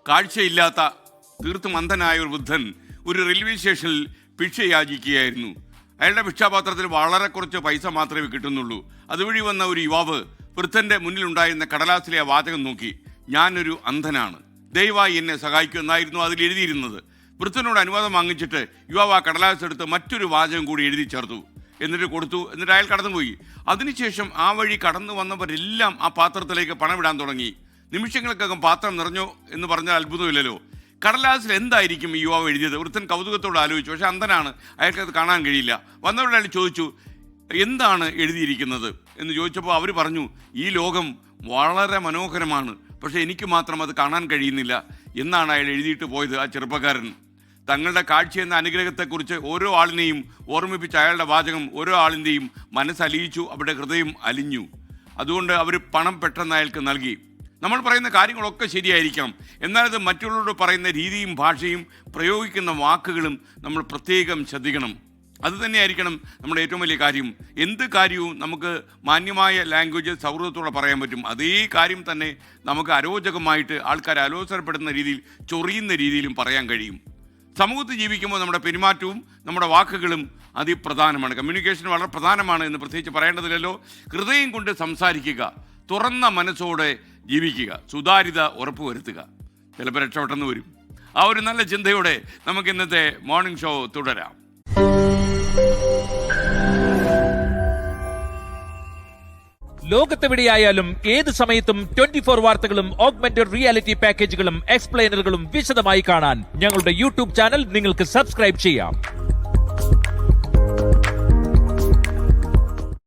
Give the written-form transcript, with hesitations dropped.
കാഴ്ചയില്ലാത്ത തീർത്തും അന്ധനായ ഒരു വൃദ്ധൻ ഒരു റെയിൽവേ സ്റ്റേഷനിൽ ഭിക്ഷ യാചിക്കുകയായിരുന്നു. അയാളുടെ ഭിക്ഷാപാത്രത്തിൽ വളരെ കുറച്ച് പൈസ മാത്രമേ കിട്ടുന്നുള്ളൂ. അതുവഴി വന്ന ഒരു യുവാവ് വൃദ്ധന്റെ മുന്നിലുണ്ടായിരുന്ന കടലാസിലെ ആ വാചകം നോക്കി, ഞാനൊരു അന്ധനാണ്, ദയവായി എന്നെ സഹായിക്കൂ എന്നായിരുന്നു അതിൽ എഴുതിയിരുന്നത്. വൃദ്ധനോട് അനുവാദം വാങ്ങിച്ചിട്ട് യുവാവ് ആ കടലാസ് എടുത്ത് മറ്റൊരു വാചകം കൂടി എഴുതി ചേർത്തു. എന്നിട്ട് കൊടുത്തു. എന്നിട്ട് അയാൾ കടന്നുപോയി. അതിനുശേഷം ആ വഴി കടന്നു വന്നവരെല്ലാം ആ പാത്രത്തിലേക്ക് പണമിടാൻ തുടങ്ങി. നിമിഷങ്ങൾക്കകം പാത്രം നിറഞ്ഞോ എന്ന് പറഞ്ഞാൽ അത്ഭുതമില്ലല്ലോ. കടലാസിൽ എന്തായിരിക്കും ഈ യുവാവ് എഴുതിയത്? വൃദ്ധൻ കൗതുകത്തോട് ആലോചിച്ചു. പക്ഷെ അന്ധനാണ്, അയാൾക്കത് കാണാൻ കഴിയില്ല. വന്നവരുടെ അയാൾ ചോദിച്ചു, എന്താണ് എഴുതിയിരിക്കുന്നത് എന്ന് ചോദിച്ചപ്പോൾ അവർ പറഞ്ഞു, ഈ ലോകം വളരെ മനോഹരമാണ്, പക്ഷെ എനിക്ക് മാത്രം അത് കാണാൻ കഴിയുന്നില്ല എന്നാണ് അയാൾ എഴുതിയിട്ട് പോയത്. ആ ചെറുപ്പക്കാരൻ തങ്ങളുടെ കാഴ്ച എന്ന അനുഗ്രഹത്തെക്കുറിച്ച് ഓരോ ആളിനെയും ഓർമ്മിപ്പിച്ച അയാളുടെ വാചകം ഓരോ ആളിൻ്റെയും മനസ്സലിയിച്ചു, അവരുടെ ഹൃദയം അലിഞ്ഞു. അതുകൊണ്ട് അവർ പണം പെട്ടെന്ന് അയാൾക്ക് നൽകി. നമ്മൾ പറയുന്ന കാര്യങ്ങളൊക്കെ ശരിയായിരിക്കണം, എന്നാലത് മറ്റുള്ളവരോട് പറയുന്ന രീതിയും ഭാഷയും പ്രയോഗിക്കുന്ന വാക്കുകളും നമ്മൾ പ്രത്യേകം ശ്രദ്ധിക്കണം. അതുതന്നെയായിരിക്കണം നമ്മുടെ ഏറ്റവും വലിയ കാര്യം. എന്ത് കാര്യവും നമുക്ക് മാന്യമായ ലാംഗ്വേജ് സൗഹൃദത്തോടെ പറയാൻ പറ്റും. അതേ കാര്യം തന്നെ നമുക്ക് അരോചകമായിട്ട് ആൾക്കാരെ അലോസരപ്പെടുന്ന രീതിയിൽ, ചൊറിയുന്ന രീതിയിലും പറയാൻ കഴിയും. സമൂഹത്തിൽ ജീവിക്കുമ്പോൾ നമ്മുടെ പെരുമാറ്റവും നമ്മുടെ വാക്കുകളും അതിപ്രധാനമാണ്. കമ്മ്യൂണിക്കേഷൻ വളരെ പ്രധാനമാണ് എന്ന് പ്രത്യേകിച്ച് പറയേണ്ടതില്ലല്ലോ. ഹൃദയം കൊണ്ട് സംസാരിക്കുക, തുറന്ന മനസ്സോടെ ജീവിക്കുക, സുതാര്യത ഉറപ്പുവരുത്തുക, ചിലപ്പോൾ രക്ഷപ്പെട്ടെന്ന് വരും. ആ ഒരു നല്ല ചിന്തയോടെ നമുക്ക് ഇന്നത്തെ മോർണിംഗ് ഷോ തുടരാം. ലോകത്തെവിടെയായാലും ഏത് സമയത്തും 24 വാർത്തകളും ഓഗ്മെന്റഡ് റിയാലിറ്റി പാക്കേജുകളും എക്സ്പ്ലെയിനറുകളും വിശദമായി കാണാൻ ഞങ്ങളുടെ യൂട്യൂബ് ചാനൽ നിങ്ങൾക്ക് സബ്സ്ക്രൈബ് ചെയ്യാം.